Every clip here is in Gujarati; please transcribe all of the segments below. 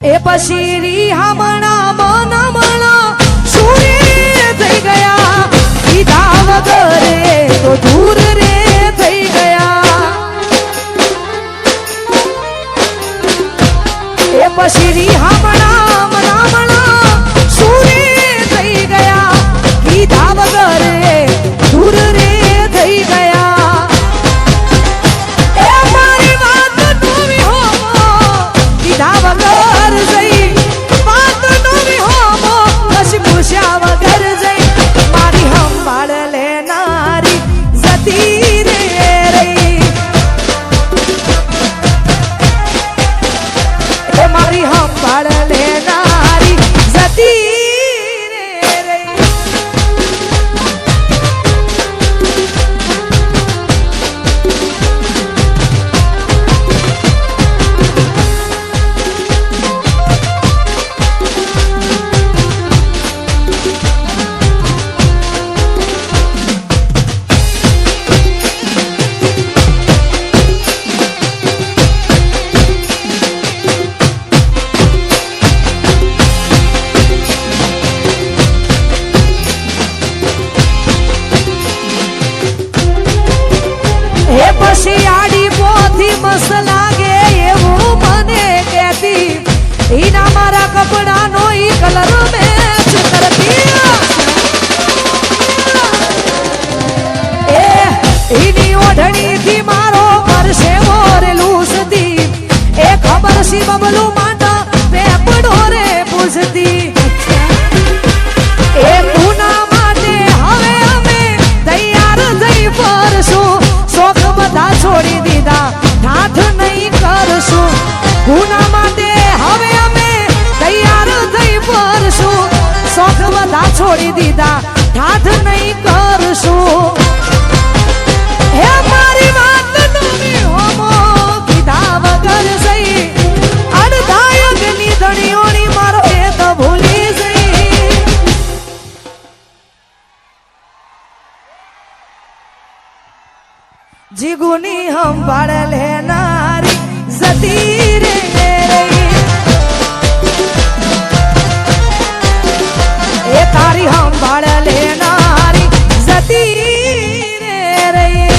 એ પશીરી હમણા મનમણા સુરે થઈ ગયા કીધા વગરે તો દૂર રે થઈ ગયા એ પશીરી હમણા મનમણા સુરે થઈ ગયા કીધા વગરે દૂર રે થઈ ગયા એ મારી વાત નોવી હો કીધા વગર વગર જઈ મારી હંભાળ લેનારી જતી રે રહી એ મારી હંભાળ લેનારી જતી રે રહી પછી આડી પોથી મસ લાગે એવું મને કહેતી ઈના મારા કપડાનો ઈ કલર મેચ કરતી એ ઈની ઓઢણીથી મારો પરસે મોરે લૂસતી એ ખબર સી બબલું માંડા પેપડો રે પૂછતી એ પૂના માટે હવે અમે તૈયાર થઈ ફરશું શોખ બધા છોડી દીધા ઠાઠ નહીં કરશું ગુના માટે હવે અમે તૈયાર થઈ ફરશું શોખ બધા છોડી દીધા ઠાઠ નહીં કરશું હે મારી વાત નવી હોમો કીધા વગર જઈ અડધાયકની ધણીઓની મારો એ તો ભૂલી જઈ જીગુની હંભાળ લેનારી જતી રે રહી એ તારી હંભાળ લેનારી જતી રે રહી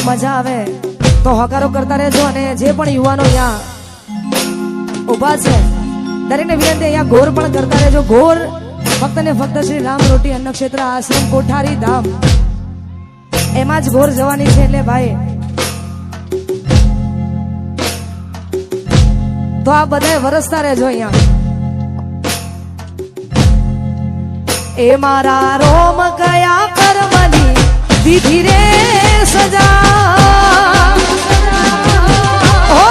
મજા આવે તો હકારો કરતા રહેજો અને જે પણ યુવાનો અહીંયા ઉભા છે દરેકને વિનંતી અહીંયા ઘોર પણ કરતા રહેજો ઘોર ફક્ત ને ફક્ત શ્રી રામ રોટી અન્ન ક્ષેત્ર આશ્રમ કોઠારી ધામ એમાં જ ઘોર જવાની છે એટલે ભાઈ તો આ બધા વરસતા રહેજો અહીંયા એ મારા રોમ કયા કર્મની દીધી રે સજા ઓ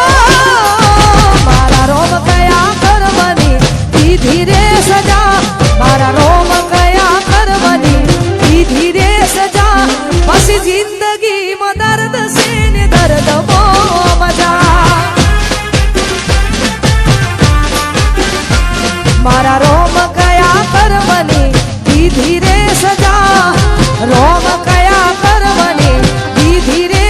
મારા રોમ કયા કર્મની દીધી રે સજા મારા રોમ કયા કર્મની દીધી રે સજા પછી જિંદગીમાં દર્દ છે ને દર્દ બહુ મજા મારા રોમ કયા કર્મની દીધી રે સજા રોમ કયા કર્મની દીધી રે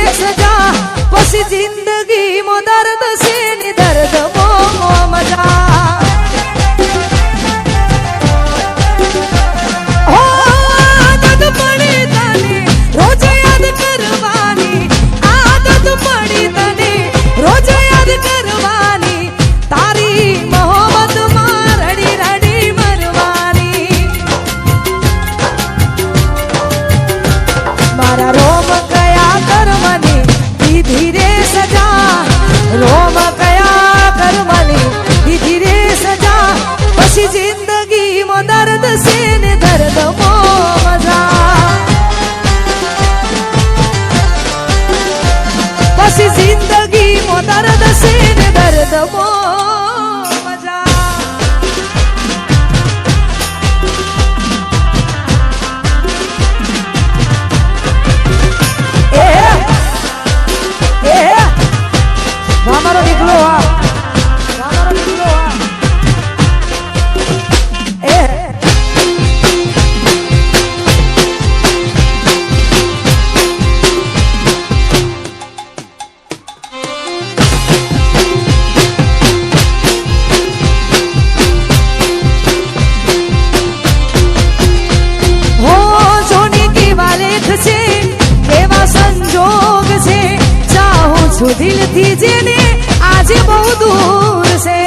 છું દિલથી જેને આજે બહુ દૂર છે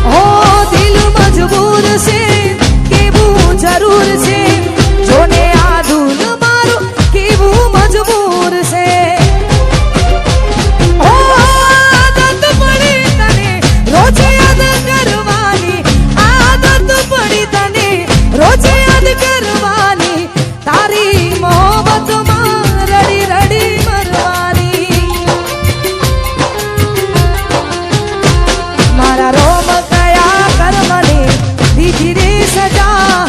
હો દિલ મજબૂર છે કેવું જરૂર છે જોને આ ધૂલ મારું કેવું મજબૂર છે હો આદત પડી તને રોજ યાદ કરવાની આદત પડી તને રોજ યાદ કરવાની તારી મોહબ્બતમાં રડી રડી મરવાની મારા રોમ ગયા કર્મને દીધી રે સજા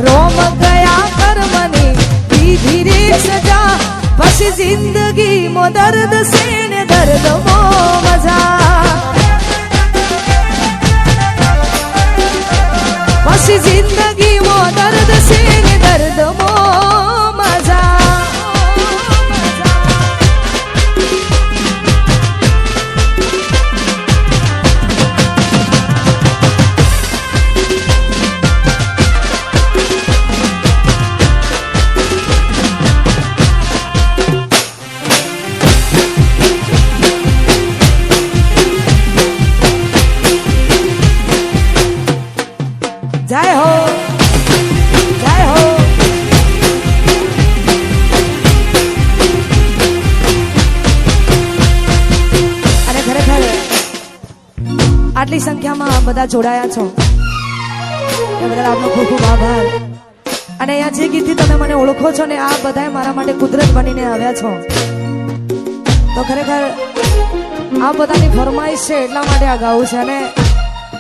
રોમ ગયા કર્મને દીધી રે સજા પછી જિંદગી મો દર્દ છે ને દર્દ મો મજા પછી જિંદગી મો દર્દ છે ને દર્દ મો મજા જય હો જય હો અને ખરેખર આટલી સંખ્યામાં બધા જોડાયા છો એ બદલ આપનો ખૂબ ખૂબ આભાર અને અહીંયા જે ગીતથી તમે મને ઓળખો છો ને આ બધાએ મારા માટે કુદરત બનીને આવ્યા છો તો ખરેખર આ બધાની ફરમાઈશ છે એટલા માટે આ ગાવું છે અને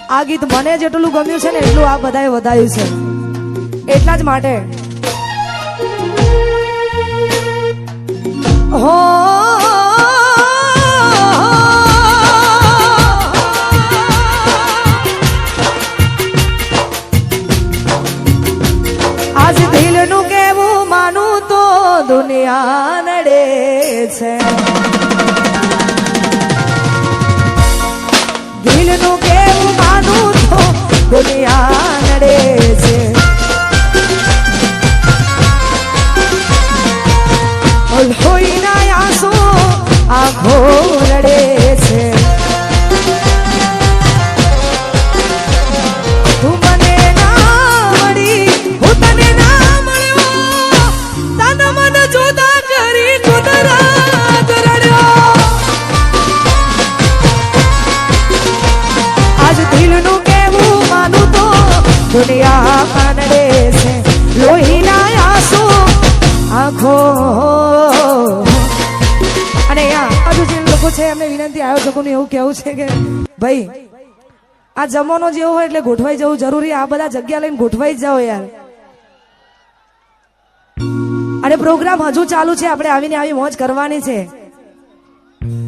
આ ગીત મને જેટલું ગમ્યું છે ને એટલું આ બધાએ વધાયું છે એટલા જ માટે હો આજ દિલનું કેવું માનું તો દુનિયા નડે છે દિલનું કેવું માનું તો દુનિયા નડે છે લોહીના આંસુ આંખો રડે છે તું મને ના મળી હું તને ના મળ્યો તન મન જુદા કરી કુદરત રડ્યો આજ દિલનું કેવું માનું તો દુનિયા કાનડે છે લોહીના આંસુ આંખો અને આજુ જે લોકો છે એમને વિનંતી આયોજકોને એવું કહેવું છે કે ભાઈ આ જમવાનો જેવો હોય એટલે ગોઠવાઈ જવું જરૂરી આ બધા જગ્યા લઈને ગોઠવાઈ જ જાઓ યાર અને પ્રોગ્રામ હજુ ચાલુ છે આપણે આવીને આવી મોજ કરવાની છે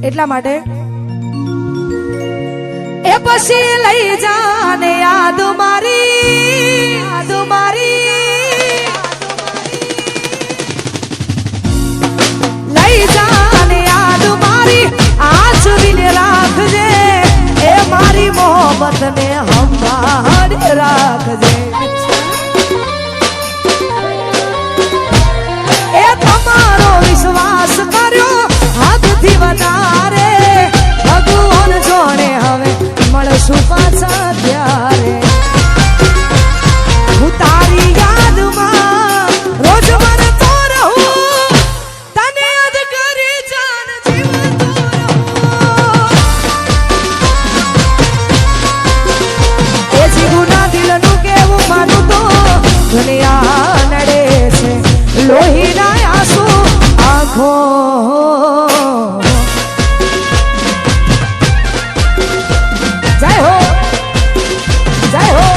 એટલા માટે એ પછી લઈ જાને યાદ મારી લઈ જાને યાદ મારી આજ દિને રાખજે એ મારી મોહબ્બત ને સંભાળી રાખજે એ તમારો વિશ્વાસ કર્યો હદથી વધારે ભગવાન જોડે હવે મળશું પાછા ત્યારે હું તારી યાદમાં રોજ મરતો રહું તને યાદ કરી જાન જીવતો રહું એ જીવના દિલનું કેવું માનું તો દુનિયા નડે છે લોહીના આંસુ આંખો જય હો જય હો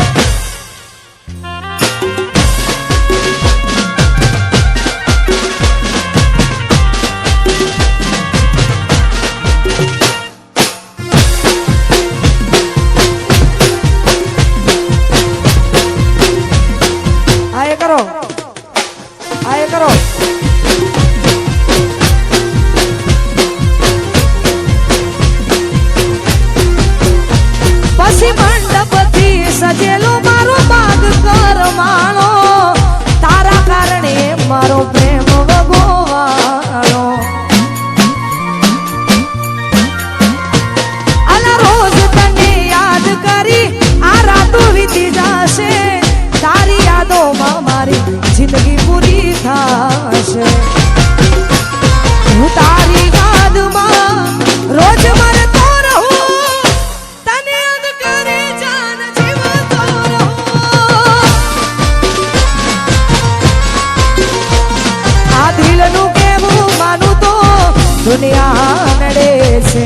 દુનિયા નડે છે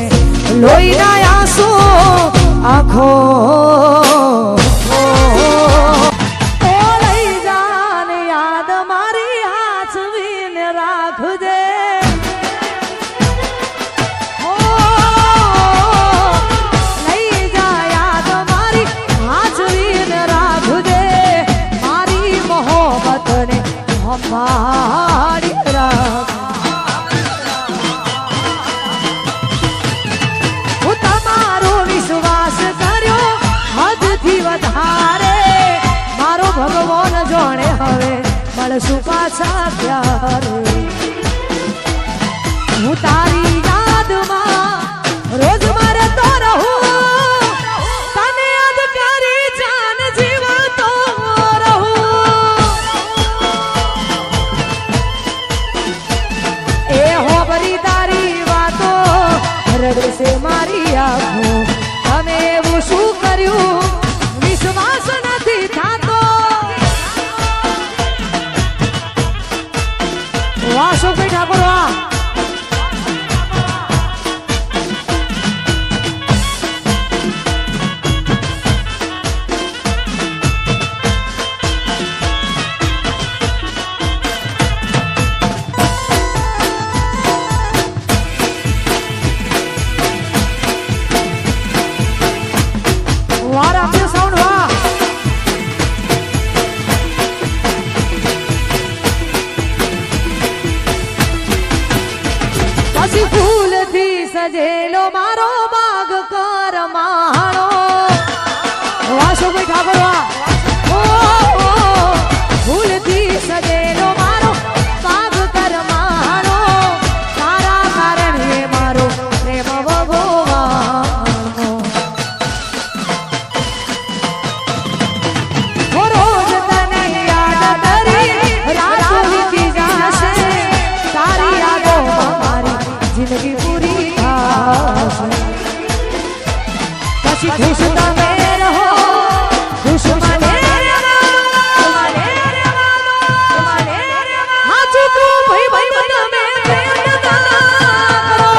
લોહીના આંસુ આંખો ઓ લઈ જાન યાદ મારી હાચવીને રાખજે ઓ લઈ જા યાદ મારી હાચવીને રાખજે મારી મોહબ્બતને સંભાળી રાખ ભગવાન જોણે હવે મળશું પાછા ક્યારે હું તારી યાદમાં રોજ મારે તો રહું તને યાદ કરી જાન જીવતો રહું એ હોબરી તારી વાતો રડશે મારી આંખો તમે એવું શું કર્યું વિશ્વાસ નથી થતો વાહ શોકભાઈ ઠાકોર વાહ વાહ રાખ્યો સાઉન્ડ વાહ પછી ફૂલથી સજેલો મારો બાગ કરમાણો વાહ શોભાઈ ઠાકોર વાહ ફૂલથી સજેલો મારો બાગ કરમાણો તારા કારણે મારો પ્રેમ ભગવાનનો રોજ તને યાદ કરી રાત વીતી જાશે તારી યાદોમાં મારી જિંદગી પૂરી થાશે પછી ખુશ તમે રહો ખુશ મને હા ચૂકું ભાઈ ભાઈ તમે પ્રેમ ના કરો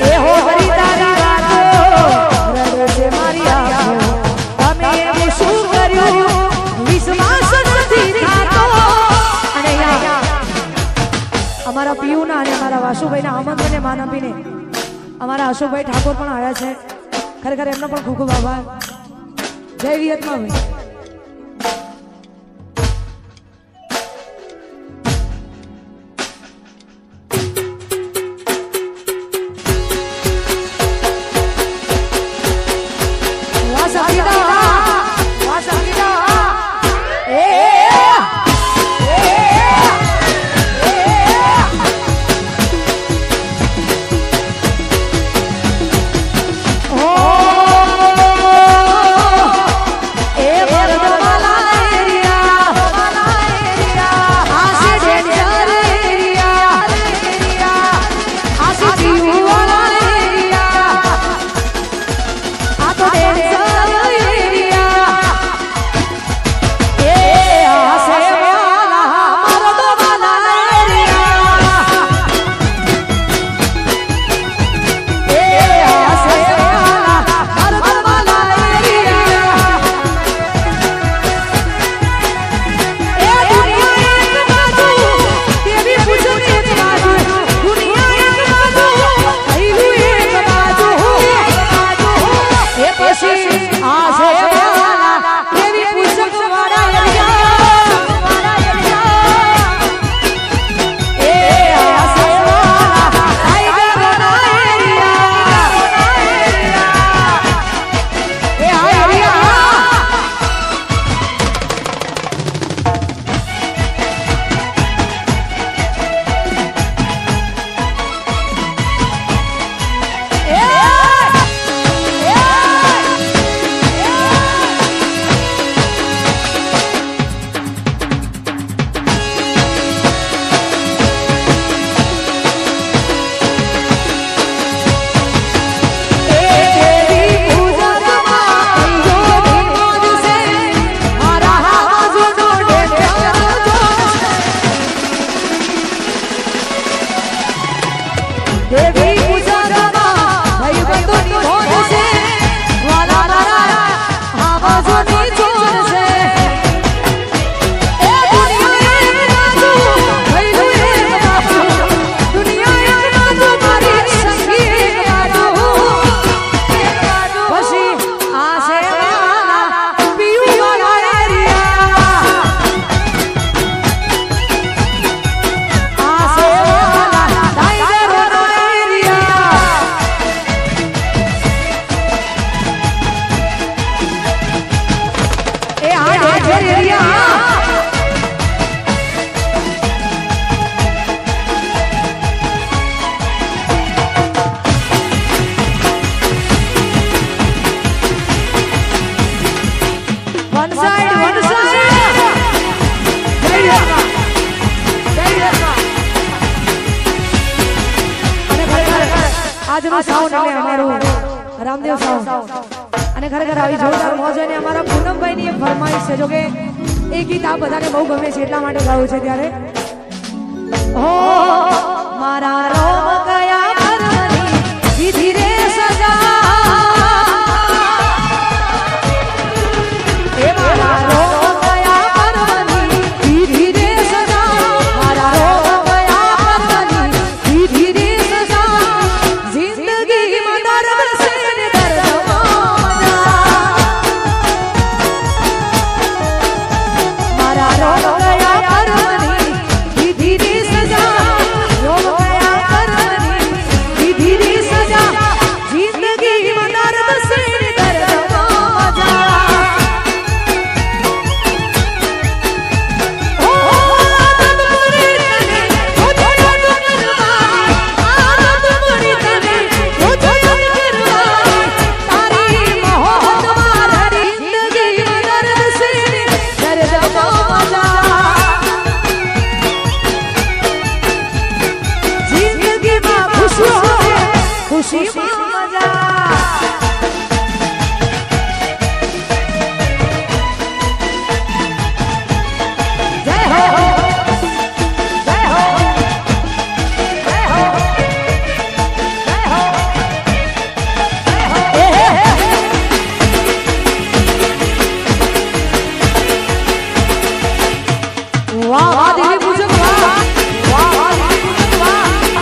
એ હો હરી તારી વાતો રડશે મારી આંખો તમે એવું શું કર્યું વિશ્વાસ નથી થતો અને અમારા પિયુના અને અમારા વાસુભાઈના આમંત્રણને માન આપીને અમારા અશોકભાઈ ઠાકોર પણ આવ્યા છે ખરેખર એમનો પણ ખૂબ ખૂબ આભાર જય વિયતમાં ભાઈ એ આજનો સાઉન્ડ એટલે અમારું રામદેવ સાઉન્ડ અને ખરેખર આવી જોરદાર મોજ અને અમારા પૂનમભાઈ ની ફરમાઈશ છે જો કે એ ગીત આ બધાને બહુ ગમે છે એટલા માટે ગાયું છે ત્યારે હો મારા રોમ ગયા પરવની વિધિ રે સજા એ મારા રોમ ગયા પરવની વિધિ રે સજા મારા રોમ ગયા પરવની વિધિ રે સજા જિંદગી માં દર્દ સે ને દર્દમાં મારા રોમ ગયા પરવની વિધિ રે સજા રોમ ગયા પરવની વિધિ રે સજા જિંદગી માં દર્દ સે ને દર્દમાં ખુશી મજા જય હો જય હો જય હો જય હો વાહ વાહ દેવી પૂજક વાહ વાહ વાહ દેવી પૂજક વાહ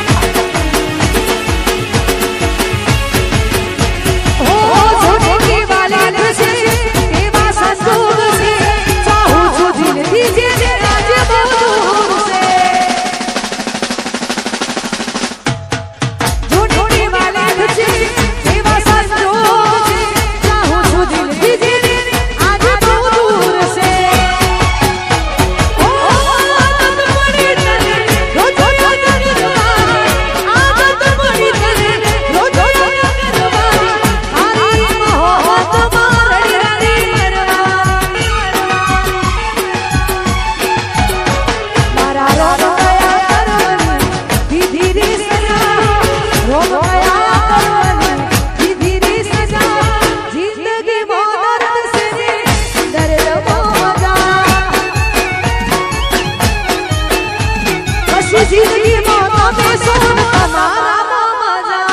જિંદગી માં તમે સોન તમારા મજા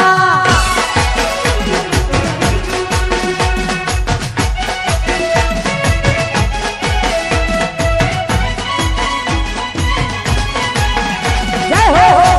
જય હો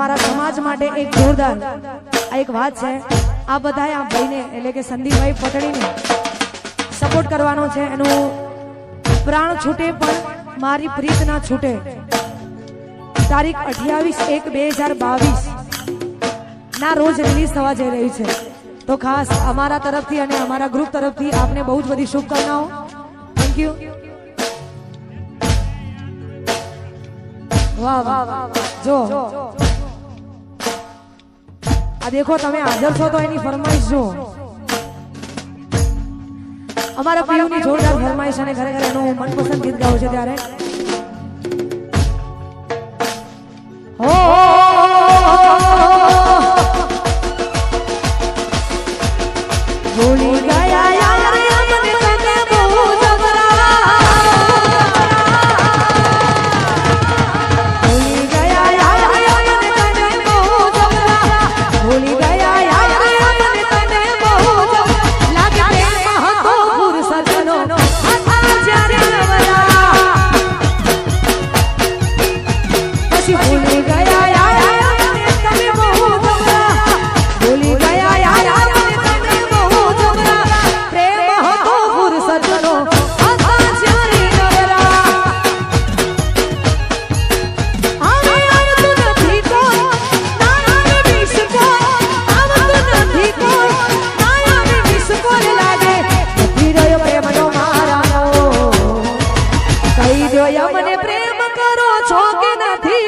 અમારા સમાજ માટે એક જોરદાર આ એક વાત છે આ બધાએ આ ભાઈને એટલે કે સંદીપભાઈ પટણીને સપોર્ટ કરવાનો છે એનું પ્રાણ છૂટે પણ મારી પ્રીત ના છૂટે તારીખ 28/1/2022 ના રોજ રિલીઝ થવા જઈ રહી છે તો ખાસ અમારા તરફથી અને અમારા ગ્રુપ તરફથી આપને બહુ જ બધી શુભકામનાઓ થેન્ક યુ વાહ વાહ જો આ દેખો તમે હાજર છો તો એની ફરમાઈશ જો અમારા પીયુની જોરદાર ફરમાઈશ અને ખરેખર એનું મનપસંદ ગીત ગાવું છે ત્યારે હો ભૂલી ગયા યાર અમને તને બહુ જબરા ભૂલી ગયા યાર અમને તને બહુ જબરા ભૂલી ગયા યાર અમને તને બહુ જબરા લાગે પ્રેમ હતો ફુરસતનો હતા જ્યારે નવરા પછી ભૂલી ગયા યાર અમને તને બહુ જબરા ભૂલી ગયા યાર મને પ્રેમ કરો છો કે નથી